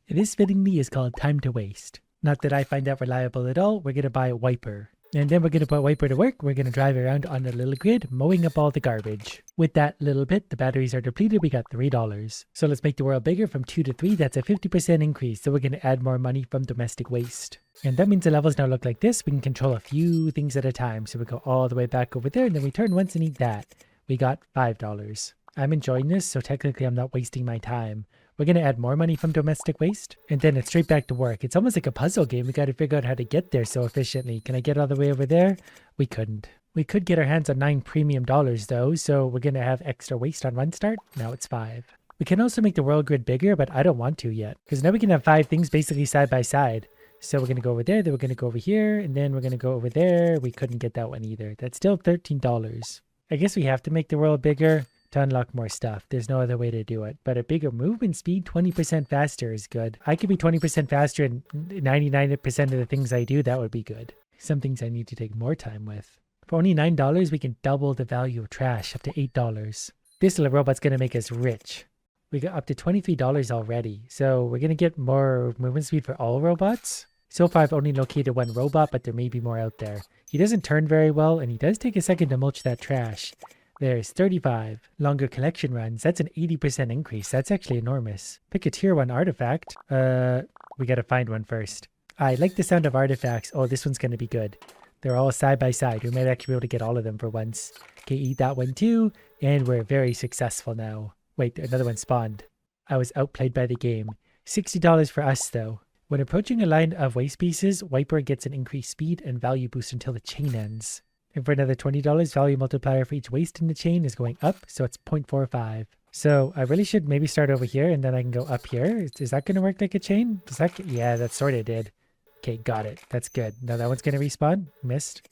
This fittingly is called time to waste. Not that I find that reliable at all. We're going to buy a WIPR. And then we're going to put WIPR to work. We're going to drive around on a little grid, mowing up all the garbage. With that little bit, the batteries are depleted. We got $3. So let's make the world bigger from 2 to 3. That's a 50% increase. So we're going to add more money from domestic waste. And that means the levels now look like this. We can control a few things at a time. So we go all the way back over there and then we turn once and eat that. We got $5. I'm enjoying this, so technically I'm not wasting my time. We're going to add more money from domestic waste, and then it's straight back to work. It's almost like a puzzle game. We got to figure out how to get there so efficiently. Can I get all the way over there? We couldn't. We could get our hands on $9 premium though, so we're going to have extra waste on run start. Now it's 5. We can also make the world grid bigger, but I don't want to yet, because now we can have 5 things basically side by side. So we're going to go over there, then we're going to go over here, and then we're going to go over there. We couldn't get that one either. That's still $13. I guess we have to make the world bigger to unlock more stuff. There's no other way to do it. But a bigger movement speed, 20% faster is good. I could be 20% faster in 99% of the things I do. That would be good. Some things I need to take more time with. For only $9, we can double the value of trash up to $8. This little robot's going to make us rich. We got up to $23 already. So we're going to get more movement speed for all robots. So far I've only located one robot, but there may be more out there. He doesn't turn very well, and he does take a second to mulch that trash. There's 35. Longer collection runs. That's an 80% increase. That's actually enormous. Pick a tier 1 artifact. We gotta find one first. I like the sound of artifacts. Oh, this one's gonna be good. They're all side by side. We might actually be able to get all of them for once. Okay, eat that one too. And we're very successful now. Wait, another one spawned. I was outplayed by the game. $60 for us though. When approaching a line of waste pieces, WIPR gets an increased speed and value boost until the chain ends. And for another $20, value multiplier for each waste in the chain is going up, so it's 0.45. So I really should maybe start over here and then I can go up here. Is that going to work like a chain? Does that? Yeah, that sort of did. Okay, got it. That's good. Now that one's going to respawn. Missed.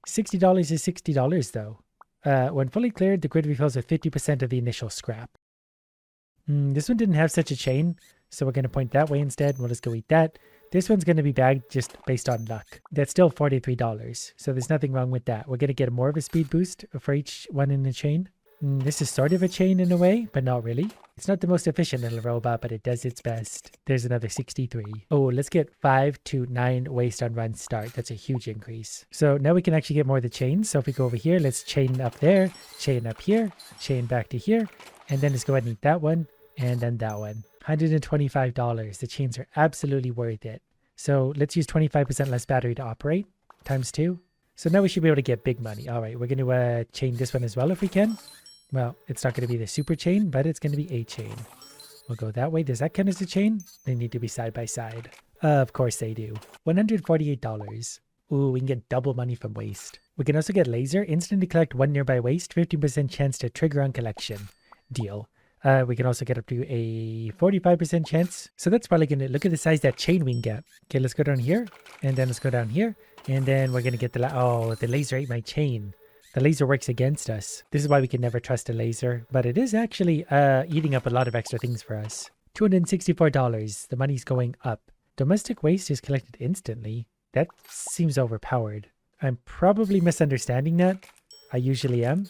$60 is $60 though. When fully cleared, the grid refills with 50% of the initial scrap. This one didn't have such a chain, so we're going to point that way instead. We'll just go eat that. This one's going to be bagged just based on luck. That's still $43, so there's nothing wrong with that. We're going to get more of a speed boost for each one in the chain. This is sort of a chain in a way, but not really. It's not the most efficient little robot, but it does its best. There's another 63. Oh, let's get 5 to 9 waste on run start. That's a huge increase. So now we can actually get more of the chains. So if we go over here, let's chain up there, chain up here, chain back to here, and then let's go ahead and eat that one, and then that one. $125. The chains are absolutely worth it. So let's use 25% less battery to operate, times 2. So now we should be able to get big money. All right, we're going to chain this one as well if we can. Well, it's not going to be the super chain, but it's going to be a chain. We'll go that way. Does that count as a chain? They need to be side by side. Of course they do. $148. Ooh, we can get double money from waste. We can also get laser. Instantly collect 1 nearby waste. 15% chance to trigger on collection. Deal. We can also get up to a 45% chance. So that's probably going to look at the size of that chain we can get. Okay, let's go down here. And then let's go down here. And then we're going to get the laser ate my chain. The laser works against us. This is why we can never trust a laser. But it is actually eating up a lot of extra things for us. $264. The money's going up. Domestic waste is collected instantly. That seems overpowered. I'm probably misunderstanding that. I usually am.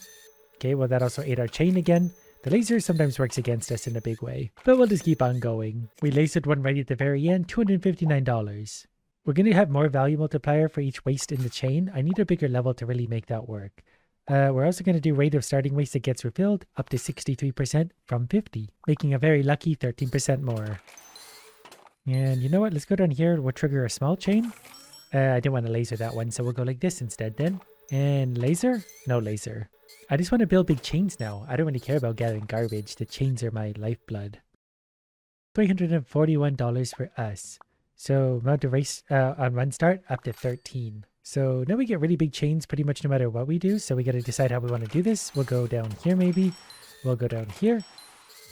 Okay, well that also ate our chain again. The laser sometimes works against us in a big way, but we'll just keep on going. We lasered one right at the very end, $259. We're going to have more value multiplier for each waste in the chain. I need a bigger level to really make that work. We're also going to do rate of starting waste that gets refilled up to 63% from 50, making a very lucky 13% more. And you know what? Let's go down here. We'll trigger a small chain. I didn't want to laser that one, so we'll go like this instead then. And laser? No laser. I just want to build big chains now. I don't really care about gathering garbage. The chains are my lifeblood. $341 for us. So amount of race on run start up to 13. So now we get really big chains pretty much no matter what we do. So we got to decide how we want to do this. We'll go down here maybe. We'll go down here.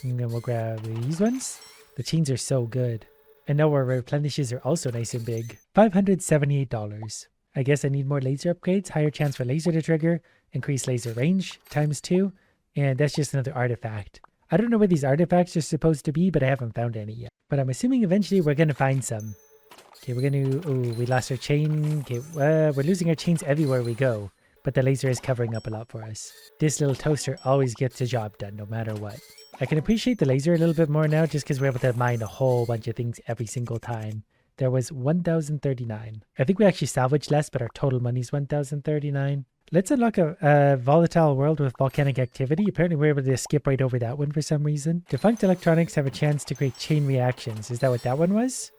And then we'll grab these ones. The chains are so good. And now our replenishes are also nice and big. $578. I guess I need more laser upgrades. Higher chance for laser to trigger. Increase laser range times 2. And that's just another artifact. I don't know where these artifacts are supposed to be, but I haven't found any yet. But I'm assuming eventually we're going to find some. Okay, we're going to... Oh, we lost our chain. Okay, we're losing our chains everywhere we go. But the laser is covering up a lot for us. This little toaster always gets the job done, no matter what. I can appreciate the laser a little bit more now just because we're able to mine a whole bunch of things every single time. There was 1,039. I think we actually salvaged less, but our total money is 1,039. Let's unlock a volatile world with volcanic activity. Apparently we're able to skip right over that one for some reason. Defunct electronics have a chance to create chain reactions. Is that what that one was?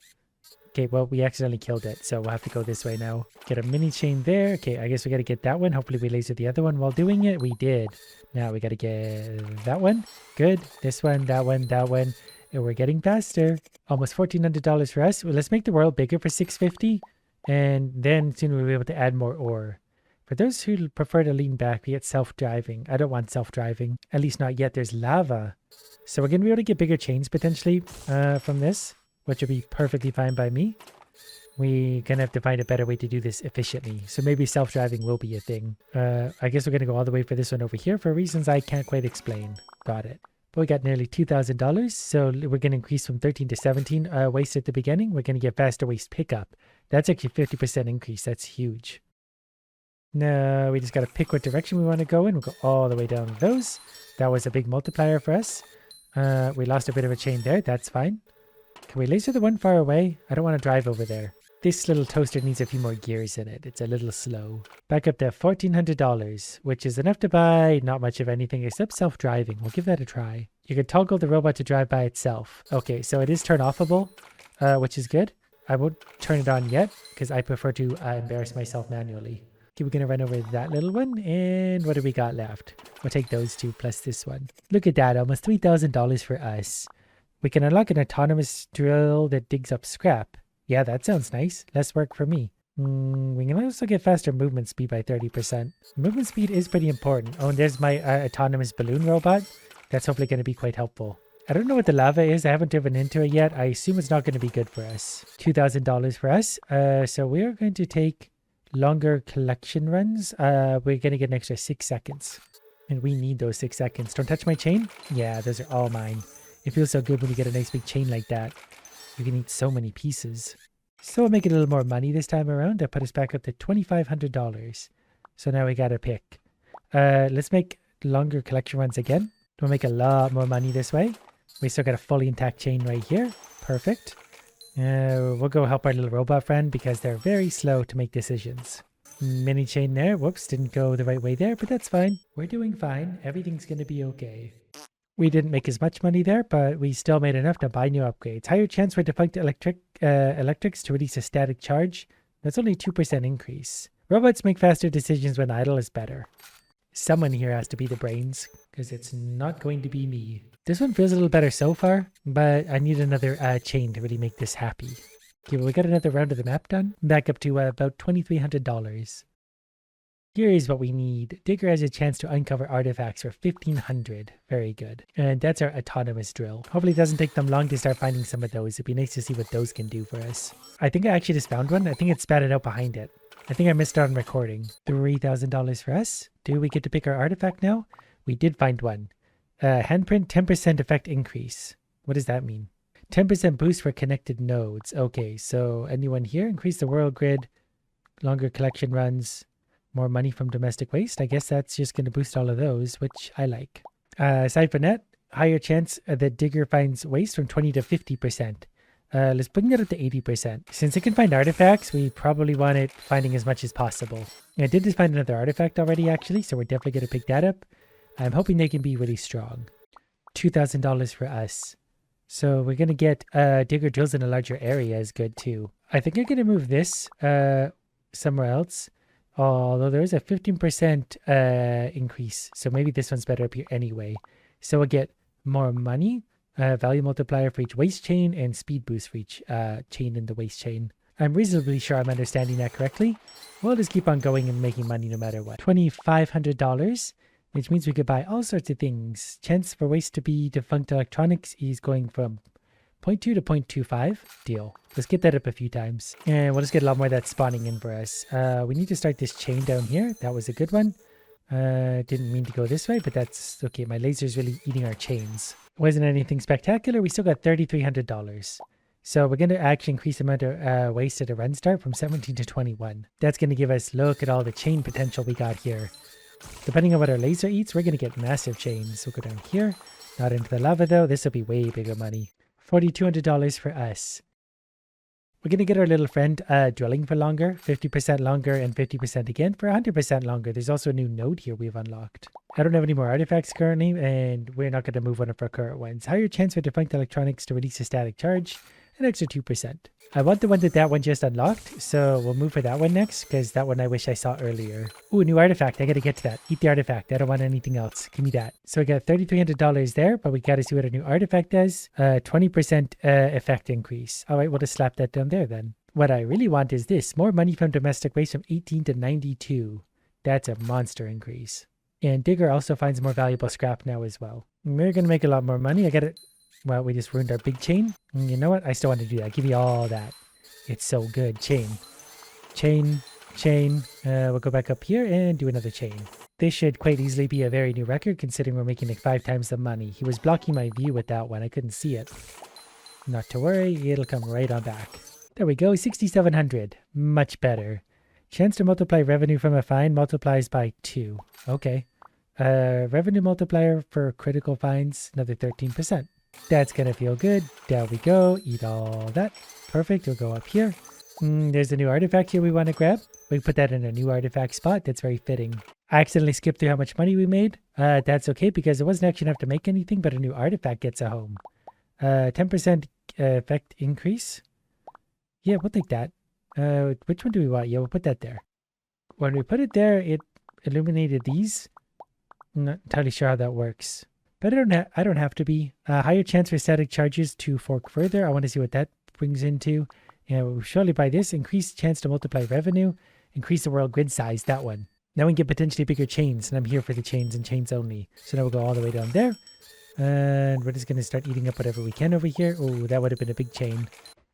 Okay, well, we accidentally killed it, so we'll have to go this way now. Get a mini chain there. Okay, I guess we got to get that one. Hopefully we laser the other one while doing it. We did. Now we got to get that one. Good. This one, that one, that one. And we're getting faster. Almost $1,400 for us. Well, let's make the world bigger for $650. And then soon we'll be able to add more ore. For those who prefer to lean back, we get self-driving. I don't want self-driving. At least not yet. There's lava. So we're going to be able to get bigger chains potentially from this, which would be perfectly fine by me. We're going to have to find a better way to do this efficiently. So maybe self-driving will be a thing. I guess we're going to go all the way for this one over here for reasons I can't quite explain. Got it. But we got nearly $2,000. So we're going to increase from 13 to 17 waste at the beginning. We're going to get faster waste pickup. That's actually 50% increase. That's huge. Now we just got to pick what direction we want to go in. We'll go all the way down those. That was a big multiplier for us. We lost a bit of a chain there. That's fine. Can we laser the one far away? I don't want to drive over there. This little toaster needs a few more gears in it. It's a little slow. Back up to $1,400, which is enough to buy not much of anything except self-driving. We'll give that a try. You can toggle the robot to drive by itself. Okay, so it is turn-offable, which is good. I won't turn it on yet because I prefer to embarrass myself manually. Okay, we're going to run over that little one. And what do we got left? We'll take those two plus this one. Look at that. Almost $3,000 for us. We can unlock an autonomous drill that digs up scrap. Yeah, that sounds nice. Less work for me. We can also get faster movement speed by 30%. Movement speed is pretty important. Oh, and there's my autonomous balloon robot. That's hopefully going to be quite helpful. I don't know what the lava is. I haven't driven into it yet. I assume it's not going to be good for us. $2,000 for us. So we are going to take longer collection runs. We're going to get an extra 6 seconds. And we need those 6 seconds. Don't touch my chain. Yeah, those are all mine. It feels so good when you get a nice big chain like that. You can eat so many pieces. So we'll make it a little more money this time around. That put us back up to $2,500. So now we got to pick. Let's make longer collection runs again. We'll make a lot more money this way. We still got a fully intact chain right here. Perfect. We'll go help our little robot friend because they're very slow to make decisions. Mini chain there. Whoops, didn't go the right way there, but that's fine. We're doing fine. Everything's going to be okay. We didn't make as much money there, but we still made enough to buy new upgrades. Higher chance for defunct electrics to release a static charge. That's only 2% increase. Robots make faster decisions when idle is better. Someone here has to be the brains, because it's not going to be me. This one feels a little better so far, but I need another chain to really make this happy. Okay, well, we got another round of the map done. Back up to about $2,300. Here is what we need. DIGR has a chance to uncover artifacts for $1,500. Very good. And that's our autonomous drill. Hopefully it doesn't take them long to start finding some of those. It'd be nice to see what those can do for us. I think I actually just found one. I think it spatted out behind it. I think I missed out on recording. $3,000 for us. Do we get to pick our artifact now? We did find one. Handprint 10% effect increase. What does that mean? 10% boost for connected nodes. Okay, so anyone here? Increase the world grid. Longer collection runs. More money from domestic waste. I guess that's just going to boost all of those, which I like. Aside from that, higher chance that DIGR finds waste from 20 to 50%. Let's bring that up to 80%. Since it can find artifacts, we probably want it finding as much as possible. I did just find another artifact already, actually, so we're definitely going to pick that up. I'm hoping they can be really strong. $2,000 for us. So we're going to get DIGR drills in a larger area is good, too. I think I'm going to move this somewhere else. Although there is a 15% increase. So maybe this one's better up here anyway. So we'll get more money, value multiplier for each waste chain, and speed boost for each chain in the waste chain. I'm reasonably sure I'm understanding that correctly. We'll just keep on going and making money no matter what. $2,500, which means we could buy all sorts of things. Chance for waste to be defunct electronics is going from 0.2 to 0.25. Deal. Let's get that up a few times. And we'll just get a lot more of that spawning in for us. We need to start this chain down here. That was a good one. Didn't mean to go this way, but that's okay. My laser's really eating our chains. Wasn't anything spectacular. We still got $3,300. So we're going to actually increase the amount of waste at a run start from 17 to 21. That's going to give us, look at all the chain potential we got here. Depending on what our laser eats, we're going to get massive chains. We'll go down here. Not into the lava though. This will be way bigger money. $4,200 for us. We're going to get our little friend drilling for longer, 50% longer and 50% again for 100% longer. There's also a new node here we've unlocked. I don't have any more artifacts currently, and we're not going to move one of our current ones. Higher chance for defunct electronics to release a static charge, an extra 2%. I want the one that one just unlocked, so we'll move for that one next, because that one I wish I saw earlier. Ooh, new artifact. I got to get to that. Eat the artifact. I don't want anything else. Give me that. So we got $3,300 there, but we got to see what a new artifact does. 20% effect increase. All right, we'll just slap that down there then. What I really want is this. More money from domestic waste from 18 to 92. That's a monster increase. And DIGR also finds more valuable scrap now as well. We're going to make a lot more money. I got it. Well, we just ruined our big chain. And you know what? I still want to do that. Give me all that. It's so good. Chain. Chain. Chain. We'll go back up here and do another chain. This should quite easily be a very new record considering we're making like 5 times the money. He was blocking my view with that one. I couldn't see it. Not to worry. It'll come right on back. There we go. 6,700. Much better. Chance to multiply revenue from a find multiplies by 2. Okay. Revenue multiplier for critical finds. Another 13%. That's gonna feel good. There we go. Eat all that. Perfect. We'll go up here. There's a new artifact here we want to grab. We put that in a new artifact spot. That's very fitting. I accidentally skipped through how much money we made. That's okay because it wasn't actually enough to make anything, but a new artifact gets a home. 10% effect increase. Yeah, we'll take that. Which one do we want? Yeah, we'll put that there. When we put it there, it illuminated these. I'm not entirely sure how that works. But I don't have to be. Higher chance for static charges to fork further. I want to see what that brings into. And surely by this, increased chance to multiply revenue, increase the world grid size, that one. Now we can get potentially bigger chains, and I'm here for the chains and chains only. So now we'll go all the way down there. And we're just going to start eating up whatever we can over here. Oh, that would have been a big chain.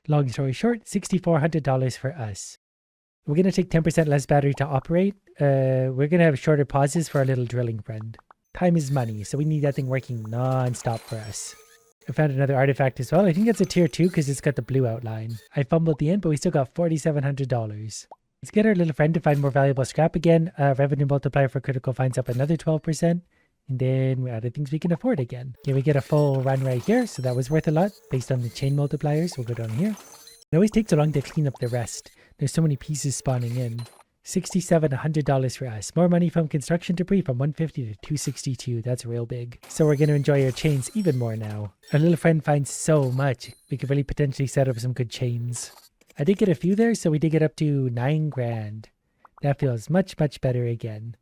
Long story short, $6,400 for us. We're going to take 10% less battery to operate. We're going to have shorter pauses for our little drilling friend. Time is money, so we need that thing working non-stop for us. I found another artifact as well. I think that's a tier 2 because it's got the blue outline. I fumbled the end, but we still got $4,700. Let's get our little friend to find more valuable scrap again. Revenue multiplier for critical finds up another 12%. And then we added things we can afford again. Okay, we get a full run right here, so that was worth a lot based on the chain multipliers. We'll go down here. It always takes so long to clean up the rest. There's so many pieces spawning in. $6,700 for us. More money from construction debris from 150 to 262. That's real big. So we're going to enjoy our chains even more now. Our little friend finds so much. We could really potentially set up some good chains. I did get a few there, so we did get up to 9 grand. That feels much, much better again.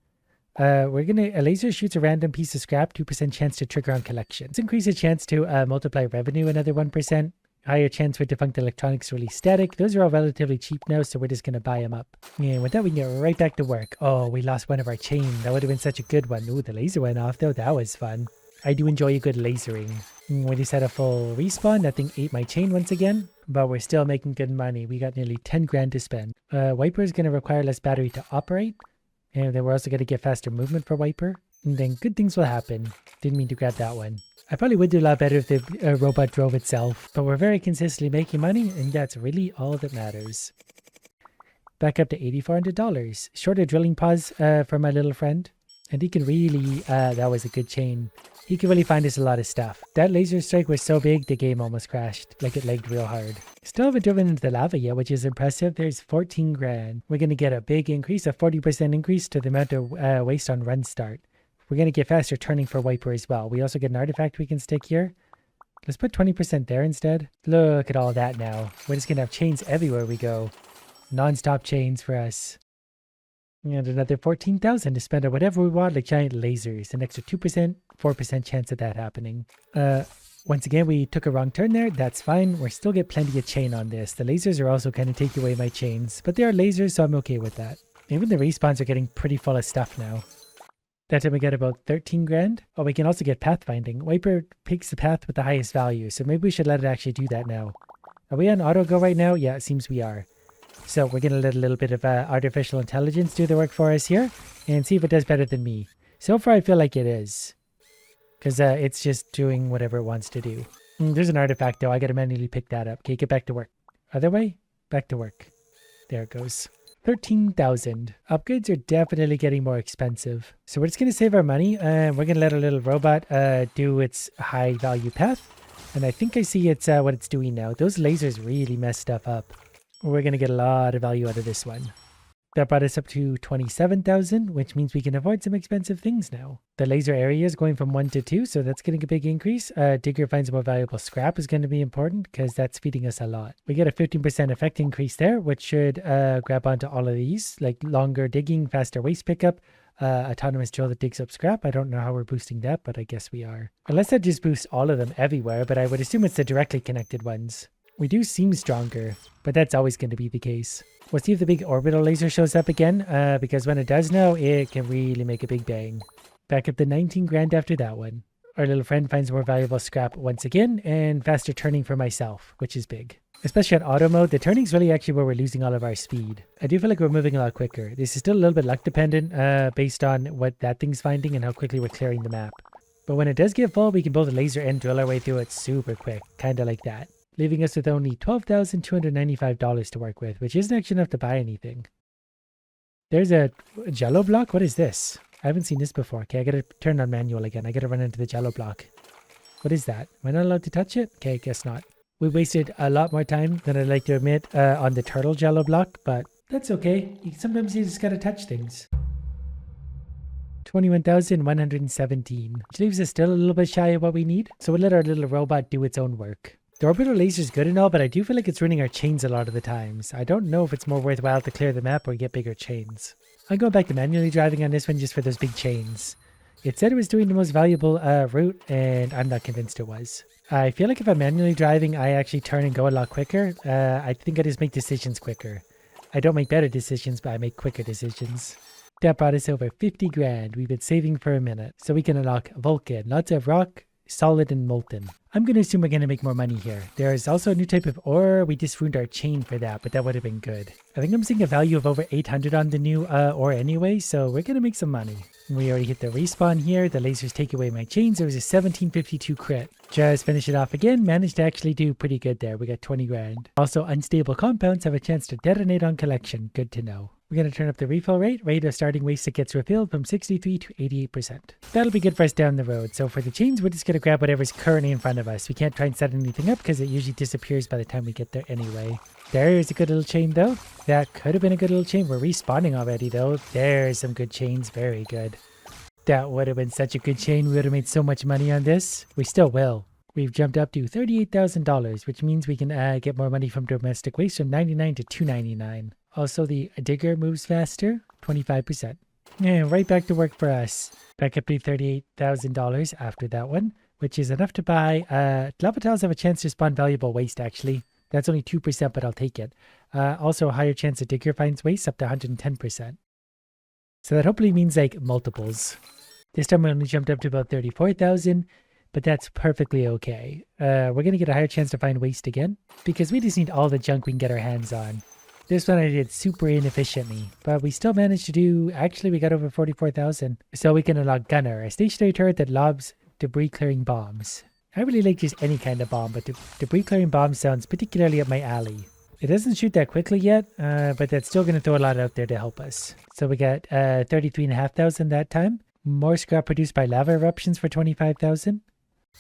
A laser shoots a random piece of scrap, 2% chance to trigger on collection. Let's increase the chance to multiply revenue another 1%. Higher chance for defunct electronics to release static. Those are all relatively cheap now, so we're just going to buy them up. And with that, we can get right back to work. Oh, we lost one of our chain. That would have been such a good one. Ooh, the laser went off, though. That was fun. I do enjoy a good lasering. We just had a full respawn. That thing ate my chain once again. But we're still making good money. We got nearly 10 grand to spend. WIPR is going to require less battery to operate. And then we're also going to get faster movement for WIPR. And then good things will happen. Didn't mean to grab that one. I probably would do a lot better if the robot drove itself, but we're very consistently making money, and that's really all that matters. Back up to $8,400. Shorter drilling pause for my little friend, and he can really, that was a good chain. He can really find us a lot of stuff. That laser strike was so big, the game almost crashed, like it lagged real hard. Still haven't driven into the lava yet, which is impressive. There's 14 grand. We're going to get a big increase, a 40% increase to the amount of waste on run start. We're going to get faster turning for WIPR as well. We also get an artifact we can stick here. Let's put 20% there instead. Look at all that now. We're just going to have chains everywhere we go. Non-stop chains for us. And another 14,000 to spend on whatever we want, like giant lasers. An extra 2%, 4% chance of that happening. Once again, we took a wrong turn there. That's fine. We'll still get plenty of chain on this. The lasers are also kind of taking away my chains. But they are lasers, so I'm okay with that. Even the respawns are getting pretty full of stuff now. That time we get about 13 grand. Oh, we can also get pathfinding. WIPR picks the path with the highest value, so maybe we should let it actually do that now. Are we on auto go right now? Yeah, it seems we are. So we're going to let a little bit of artificial intelligence do the work for us here and see if it does better than me. So far, I feel like it is. Because it's just doing whatever it wants to do. There's an artifact, though. I got to manually pick that up. Okay, get back to work. Other way? Back to work. There it goes. 13,000. Upgrades are definitely getting more expensive. So we're just going to save our money and we're going to let our little robot do its high value path. And I think I see it's what it's doing now. Those lasers really messed stuff up. We're going to get a lot of value out of this one. That brought us up to 27,000, which means we can afford some expensive things now. The laser area is going from 1 to 2, so that's getting a big increase. Digger finds more valuable scrap is going to be important because that's feeding us a lot. We get a 15% effect increase there, which should grab onto all of these, like longer digging, faster waste pickup, autonomous drill that digs up scrap. I don't know how we're boosting that, but I guess we are. Unless that just boosts all of them everywhere, but I would assume it's the directly connected ones. We do seem stronger, but that's always going to be the case. We'll see if the big orbital laser shows up again, because when it does now, it can really make a big bang. Back up to 19 grand after that one. Our little friend finds more valuable scrap once again, and faster turning for myself, which is big. Especially on auto mode, the turning's really actually where we're losing all of our speed. I do feel like we're moving a lot quicker. This is still a little bit luck dependent, based on what that thing's finding and how quickly we're clearing the map. But when it does get full, we can both laser and drill our way through it super quick, kinda like that. Leaving us with only $12,295 to work with, which isn't actually enough to buy anything. There's a jello block? What is this? I haven't seen this before. Okay, I gotta turn on manual again. I gotta run into the jello block. What is that? Am I not allowed to touch it? Okay, guess not. We wasted a lot more time than I'd like to admit on the turtle jello block, but that's okay. Sometimes you just gotta touch things. 21,117, which leaves us still a little bit shy of what we need. So we'll let our little robot do its own work. The orbital laser is good and all, but I do feel like it's ruining our chains a lot of the times. I don't know if it's more worthwhile to clear the map or get bigger chains. I'm going back to manually driving on this one just for those big chains. It said it was doing the most valuable route, and I'm not convinced it was. I feel like if I'm manually driving, I actually turn and go a lot quicker. I think I just make decisions quicker. I don't make better decisions, but I make quicker decisions. That brought us over 50 grand. We've been saving for a minute. So we can unlock Vulcan, lots of rock, solid and molten. I'm going to assume we're going to make more money here. There's also a new type of ore. We just ruined our chain for that, but that would have been good. I think I'm seeing a value of over 800 on the new ore anyway, so we're going to make some money. We already hit the respawn here. The lasers take away my chains. There was a 1752 crit. Just finish it off again. Managed to actually do pretty good there. We got 20 grand. Also, unstable compounds have a chance to detonate on collection. Good to know. We're going to turn up the refill rate of starting waste that gets refilled from 63 to 88%. That'll be good for us down the road. So for the chains, we're just going to grab whatever's currently in front of us. We can't try and set anything up because it usually disappears by the time we get there anyway. There's a good little chain though. That could have been a good little chain. We're respawning already though. There's some good chains. Very good. That would have been such a good chain. We would have made so much money on this. We still will. We've jumped up to $38,000, which means we can get more money from domestic waste from 99 to 299. Also, the digger moves faster, 25%. And right back to work for us. Back up to $38,000 after that one, which is enough to buy. Lava tiles have a chance to spawn valuable waste, actually. That's only 2%, but I'll take it. Also, a higher chance a digger finds waste, up to 110%. So that hopefully means like multiples. This time we only jumped up to about 34,000, but that's perfectly okay. We're going to get a higher chance to find waste again, because we just need all the junk we can get our hands on. This one I did super inefficiently, but we still managed to do, actually we got over 44,000. So we can unlock Gunner, a stationary turret that lobs debris clearing bombs. I really like just any kind of bomb, but debris clearing bomb sounds particularly up my alley. It doesn't shoot that quickly yet, but that's still going to throw a lot out there to help us. So we got 33,500 that time. More scrap produced by lava eruptions for 25,000.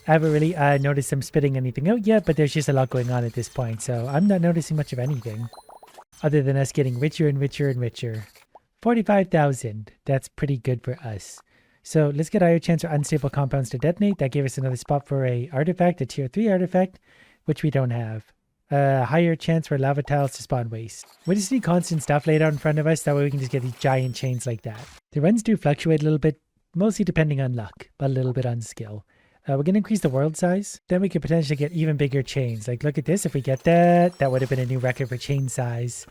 I haven't really noticed them spitting anything out yet, but there's just a lot going on at this point, so I'm not noticing much of anything. Other than us getting richer and richer and richer. 45,000. That's pretty good for us. So let's get a higher chance for unstable compounds to detonate. That gave us another spot for a artifact, a tier 3 artifact, which we don't have. Higher chance for lava tiles to spawn waste. We just need constant stuff laid out in front of us. That way we can just get these giant chains like that. The runs do fluctuate a little bit, mostly depending on luck, but a little bit on skill. We're going to increase the world size. Then we could potentially get even bigger chains. Like, look at this. If we get that, that would have been a new record for chain size.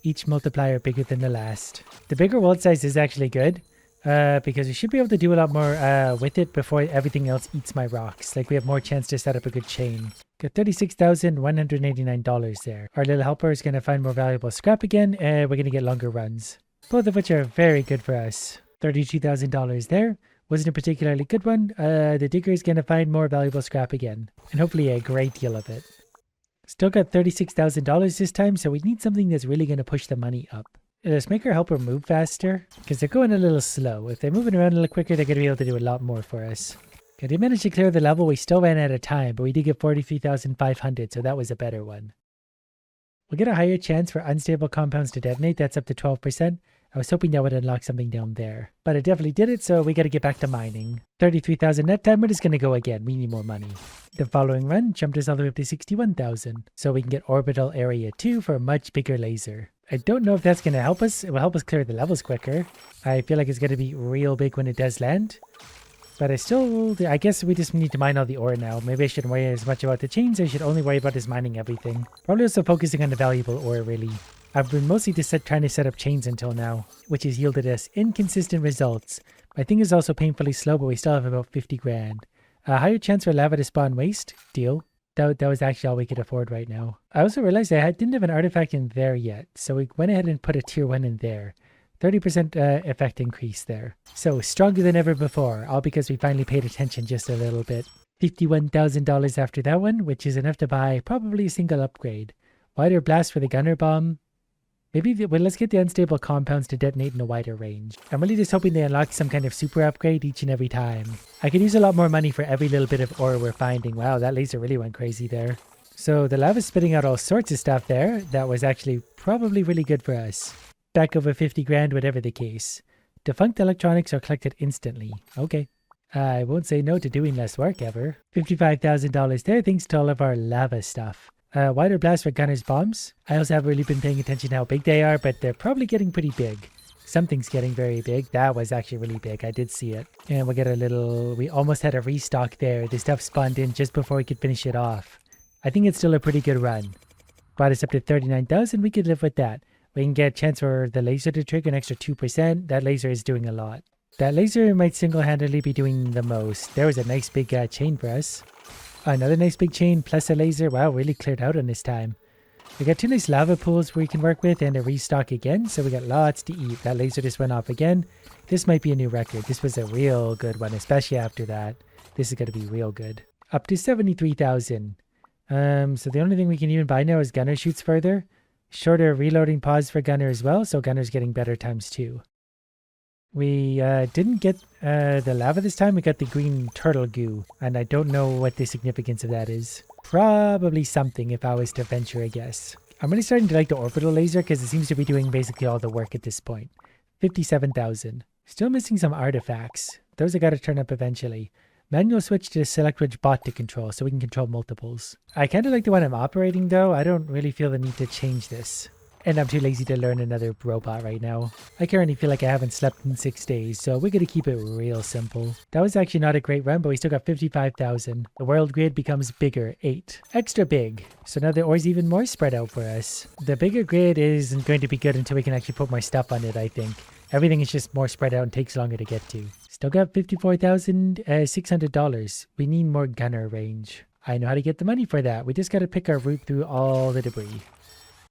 Each multiplier bigger than the last. The bigger world size is actually good. Because we should be able to do a lot more with it before everything else eats my rocks. Like, we have more chance to set up a good chain. Got $36,189 there. Our little helper is going to find more valuable scrap again. We're going to get longer runs. Both of which are very good for us. $32,000 there. Wasn't a particularly good one. The digger is going to find more valuable scrap again. And hopefully a great deal of it. Still got $36,000 this time, so we need something that's really going to push the money up. Let's make our helper move faster, because they're going a little slow. If they're moving around a little quicker, they're going to be able to do a lot more for us. Okay, they managed to clear the level. We still ran out of time, but we did get 43,500, so that was a better one. We'll get a higher chance for unstable compounds to detonate. That's up to 12%. I was hoping that would unlock something down there. But it definitely did it, so we got to get back to mining. 33,000 net time. We're just going to go again. We need more money. The following run jumped us all the way up to 61,000. So we can get Orbital Area 2 for a much bigger laser. I don't know if that's going to help us. It will help us clear the levels quicker. I feel like it's going to be real big when it does land. But I guess we just need to mine all the ore now. Maybe I shouldn't worry as much about the chains. I should only worry about just mining everything. Probably also focusing on the valuable ore, really. I've been mostly just trying to set up chains until now, which has yielded us inconsistent results. My thing is also painfully slow, but we still have about 50 grand. A higher chance for lava to spawn waste. Deal. That was actually all we could afford right now. I also realized I didn't have an artifact in there yet, so we went ahead and put a tier 1 in there. 30% effect increase there. So stronger than ever before, all because we finally paid attention just a little bit. $51,000 after that one, which is enough to buy probably a single upgrade. Wider blast for the gunner bomb. Maybe, let's get the unstable compounds to detonate in a wider range. I'm really just hoping they unlock some kind of super upgrade each and every time. I could use a lot more money for every little bit of ore we're finding. Wow, that laser really went crazy there. So the lava's spitting out all sorts of stuff there. That was actually probably really good for us. Back over 50 grand, whatever the case. Defunct electronics are collected instantly. Okay. I won't say no to doing less work ever. $55,000 there thanks to all of our lava stuff. Wider blast for Gunner's bombs. I also haven't really been paying attention to how big they are, but they're probably getting pretty big. Something's getting very big. That was actually really big. I did see it. And we'll get a little... We almost had a restock there. The stuff spawned in just before we could finish it off. I think it's still a pretty good run. Brought us up to 39,000. We could live with that. We can get a chance for the laser to trigger an extra 2%. That laser is doing a lot. That laser might single-handedly be doing the most. There was a nice big chain for us. Another nice big chain plus a laser. Wow, really cleared out on this time. We got 2 nice lava pools we can work with and a restock again. So we got lots to eat. That laser just went off again. This might be a new record. This was a real good one, especially after that. This is going to be real good. Up to 73,000. So the only thing we can even buy now is Gunner shoots further. Shorter reloading pause for Gunner as well. So Gunner's getting better times 2. We didn't get the lava this time. We got the green turtle goo. And I don't know what the significance of that is. Probably something if I was to venture a guess. I'm really starting to like the orbital laser because it seems to be doing basically all the work at this point. 57,000. Still missing some artifacts. Those I got to turn up eventually. Manual switch to select which bot to control so we can control multiples. I kind of like the one I'm operating though. I don't really feel the need to change this. And I'm too lazy to learn another robot right now. I currently feel like I haven't slept in 6 days, so we're going to keep it real simple. That was actually not a great run, but we still got 55,000. The world grid becomes bigger, 8. Extra big. So now the ore's even more spread out for us. The bigger grid isn't going to be good until we can actually put more stuff on it, I think. Everything is just more spread out and takes longer to get to. Still got $54,600. We need more gunner range. I know how to get the money for that. We just got to pick our route through all the debris.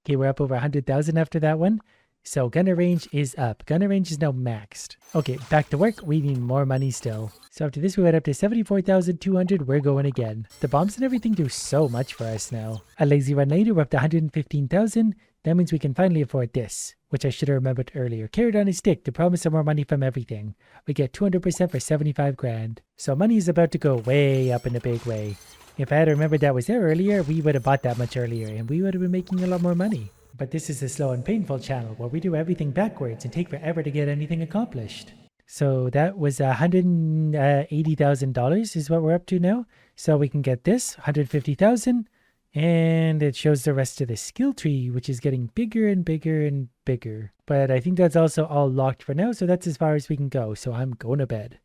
Okay, we're up over 100,000 after that one. So gunner range is up. Gunner range is now maxed. Okay, back to work. We need more money still. So after this, we went up to 74,200. We're going again. The bombs and everything do so much for us now. A lazy run later, we're up to 115,000. That means we can finally afford this, which I should have remembered earlier. Carrot on a stick to promise some more money from everything. We get 200% for 75 grand. So money is about to go way up in a big way. If I had remembered that was there earlier, we would have bought that much earlier and we would have been making a lot more money. But this is a slow and painful channel where we do everything backwards and take forever to get anything accomplished. So that was $180,000 is what we're up to now. So we can get this, 150,000, and it shows the rest of the skill tree, which is getting bigger and bigger and bigger. But I think that's also all locked for now, so that's as far as we can go. So I'm going to bed.